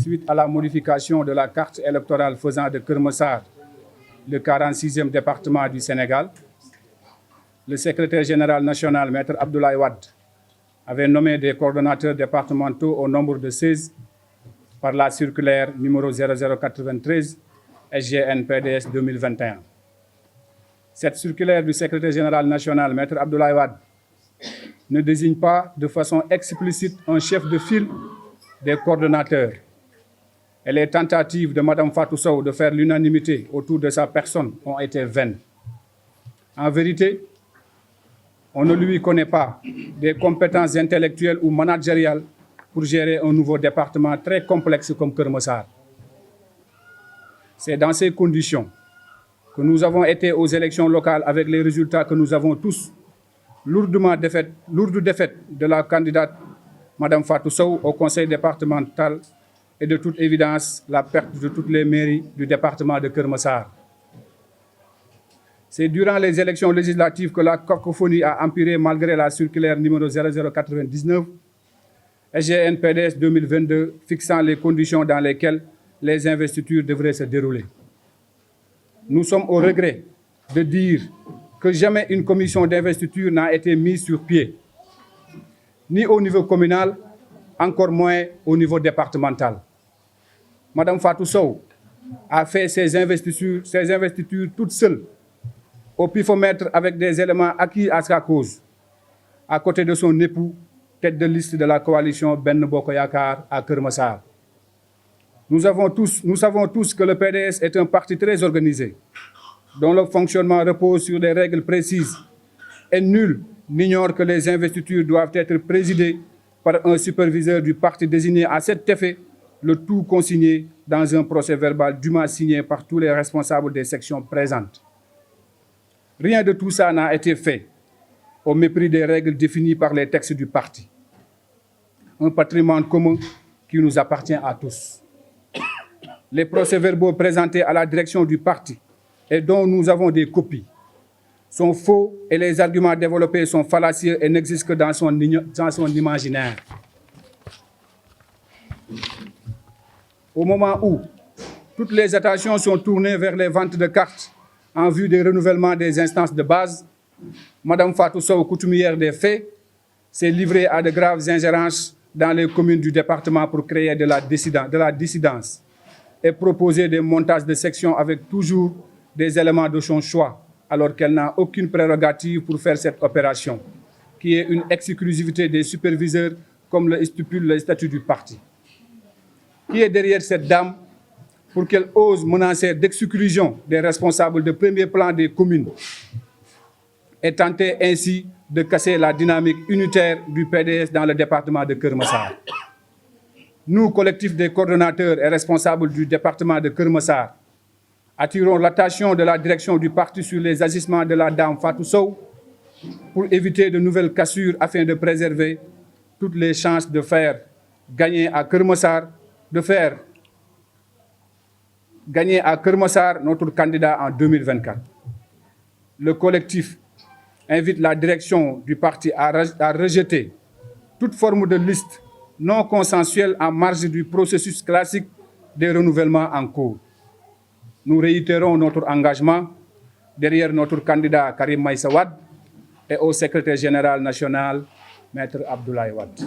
suite à la modification de la carte électorale faisant de Keur Massar le 46e département du Sénégal, le secrétaire général national, Maître Abdoulaye Wade, avait nommé des coordonnateurs départementaux au nombre de 16 par la circulaire numéro 0093 SGN PDS 2021. Cette circulaire du secrétaire général national, Maître Abdoulaye Wade, ne désigne pas de façon explicite un chef de file des coordonnateurs. Et les tentatives de Mme Fatou Sow de faire l'unanimité autour de sa personne ont été vaines. En vérité, on ne lui connaît pas des compétences intellectuelles ou managériales pour gérer un nouveau département très complexe comme Keur Massar. C'est dans ces conditions que nous avons été aux élections locales avec les résultats que nous avons tous lourde défaite de la candidate Mme Fatou Sow au conseil départemental et de toute évidence la perte de toutes les mairies du département de Keur Massar. C'est durant les élections législatives que la cacophonie a empiré malgré la circulaire numéro 0099 SGN PDS 2022 fixant les conditions dans lesquelles les investitures devraient se dérouler. Nous sommes au regret de dire que jamais une commission d'investiture n'a été mise sur pied, ni au niveau communal, encore moins au niveau départemental. Mme Fatou Sow a fait ses investitures toute seule, au pifomètre avec des éléments acquis à sa cause, à côté de son époux, tête de liste de la coalition Benno Bokk Yakaar à Keur Massar. Nous savons tous que le PDS est un parti très organisé, dont le fonctionnement repose sur des règles précises, et nul n'ignore que les investitures doivent être présidées par un superviseur du parti désigné à cet effet, le tout consigné dans un procès-verbal dûment signé par tous les responsables des sections présentes. Rien de tout ça n'a été fait, au mépris des règles définies par les textes du parti. Un patrimoine commun qui nous appartient à tous. Les procès-verbaux présentés à la direction du parti et dont nous avons des copies sont faux et les arguments développés sont fallacieux et n'existent que dans son imaginaire. Au moment où toutes les attentions sont tournées vers les ventes de cartes en vue des renouvellements des instances de base, Mme Fatou Sow, coutumière des faits, s'est livrée à de graves ingérences dans les communes du département pour créer de la dissidence et proposer des montages de sections avec toujours des éléments de son choix, alors qu'elle n'a aucune prérogative pour faire cette opération, qui est une exclusivité des superviseurs comme le stipule le statut du parti. Qui est derrière cette dame pour qu'elle ose menacer d'exclusion des responsables de premier plan des communes et tenter ainsi de casser la dynamique unitaire du PDS dans le département de Keur Massar. Nous, collectif des coordonnateurs et responsables du département de Keur Massar, attirons l'attention de la direction du parti sur les agissements de la dame Fatou Sow pour éviter de nouvelles cassures afin de préserver toutes les chances de faire gagner à Keur Massar, notre candidat en 2024. Le collectif invite la direction du parti à rejeter toute forme de liste non consensuelle en marge du processus classique des renouvellements en cours. Nous réitérons notre engagement derrière notre candidat Karim Meïssa Wade et au secrétaire général national, Maître Abdoulaye Wade.